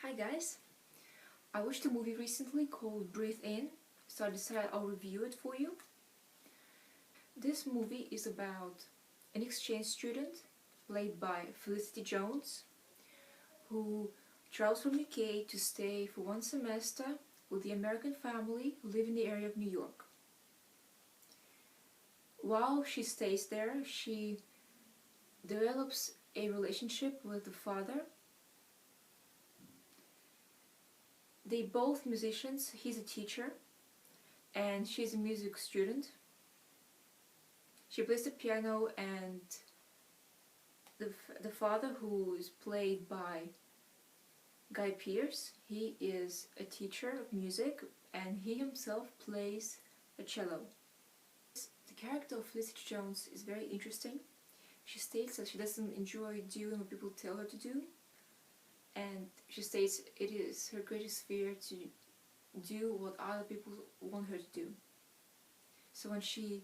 Hi guys! I watched a movie recently called Breathe In, so I decided I'll review it for you. This movie is about an exchange student, played by Felicity Jones, who travels from UK to stay for one semester with the American family who live in the area of New York. While she stays there, she develops a relationship with the father. They're both musicians. He's a teacher and she's a music student. She plays the piano, and the father, who is played by Guy Pearce, he is a teacher of music and he himself plays a cello. The character of Felicity Jones is very interesting. She states that she doesn't enjoy doing what people tell her to do, and she states it is her greatest fear to do what other people want her to do. So when she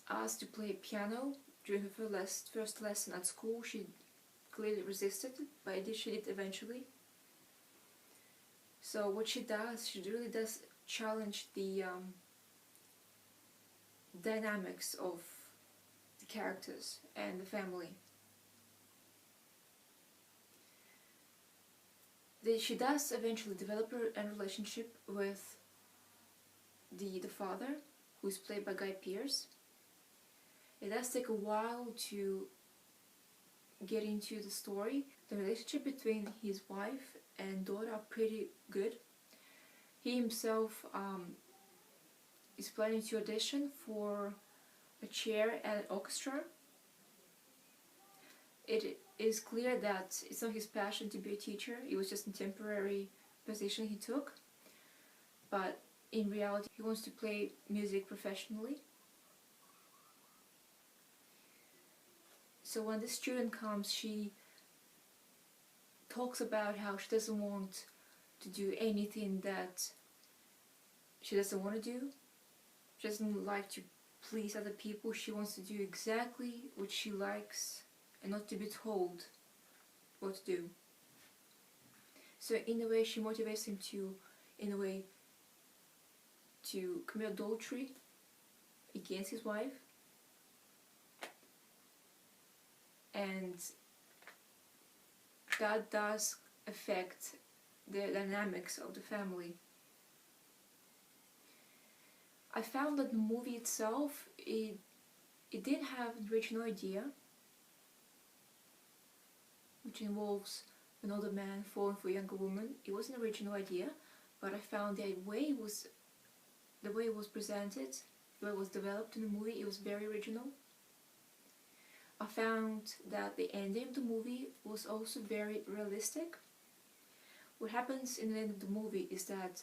asked to play piano during her first lesson at school, she clearly resisted, but she did eventually. So what she does, she really does challenge the dynamics of the characters and the family. She does eventually develop a relationship with the father, who is played by Guy Pearce. It does take a while to get into the story. The relationship between his wife and daughter are pretty good. He himself is planning to audition for a chair at an orchestra. It is clear that it's not his passion to be a teacher. It was just a temporary position he took. But in reality, he wants to play music professionally. So when the student comes, she talks about how she doesn't want to do anything that she doesn't want to do. She doesn't like to please other people. She wants to do exactly what she likes and not to be told what to do. So in a way, she motivates him to, to commit adultery against his wife. And that does affect the dynamics of the family. I found that the movie itself, it didn't have an original idea, which involves an older man falling for a younger woman. It was an original idea, but I found the way it was presented, the way it was developed in the movie, it was very original. I found that the ending of the movie was also very realistic. What happens in the end of the movie is that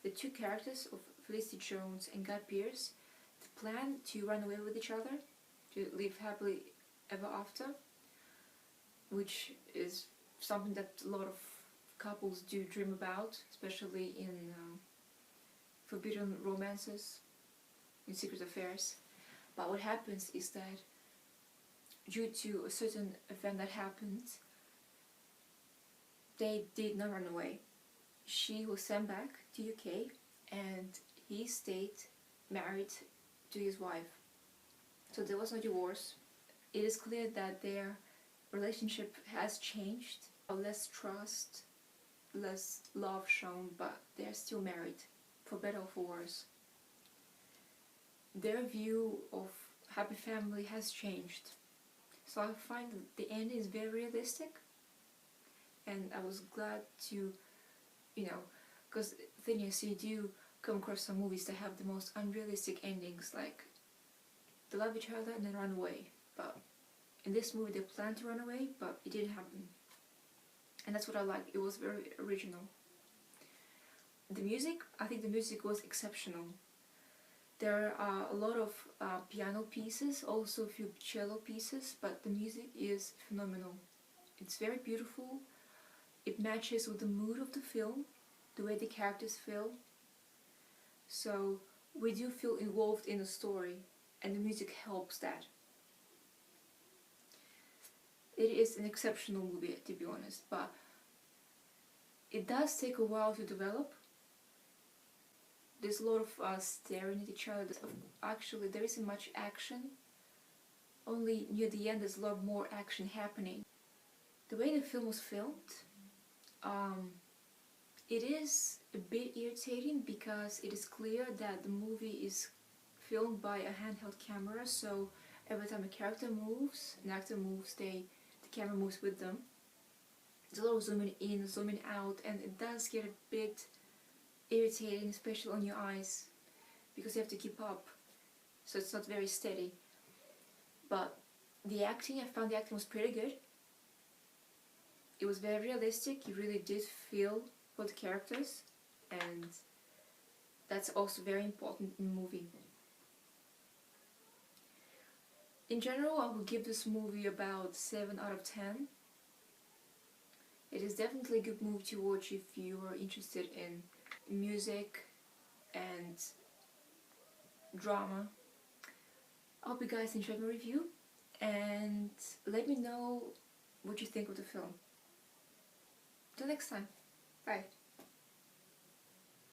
the two characters of Felicity Jones and Guy Pearce plan to run away with each other, to live happily ever after, which is something that a lot of couples do dream about, especially in forbidden romances, in secret affairs. But what happens is that due to a certain event that happened, they did not run away. She was sent back to UK and he stayed married to his wife. So there was no divorce. It is clear that their relationship has changed. Less trust, less love shown, but they're still married, for better or for worse. Their view of happy family has changed. So I find that the end is very realistic, and I was glad to, because the thing is, you do come across some movies that have the most unrealistic endings, like they love each other and then run away. But in this movie they planned to run away, but it didn't happen. And that's what I liked. It was very original. The music, I think the music was exceptional. There are a lot of piano pieces, also a few cello pieces, but the music is phenomenal. It's very beautiful. It matches with the mood of the film, the way the characters feel. So we do feel involved in the story, and the music helps that. It is an exceptional movie, to be honest, but it does take a while to develop. There's a lot of staring at each other. Actually, there isn't much action. Only near the end there's a lot more action happening. The way the film was filmed, it is a bit irritating because it is clear that the movie is filmed by a handheld camera, so every time a character moves, an actor moves, the camera moves with them. There's a lot of zooming in, zooming out, and it does get a bit irritating, especially on your eyes, because you have to keep up, so it's not very steady. But the acting, I found the acting was pretty good. It was very realistic. You really did feel for the characters, and that's also very important in a movie. In general, I would give this movie about 7 out of 10. It is definitely a good movie to watch if you are interested in music and drama. I hope you guys enjoyed my review, and let me know what you think of the film. Till next time. Bye.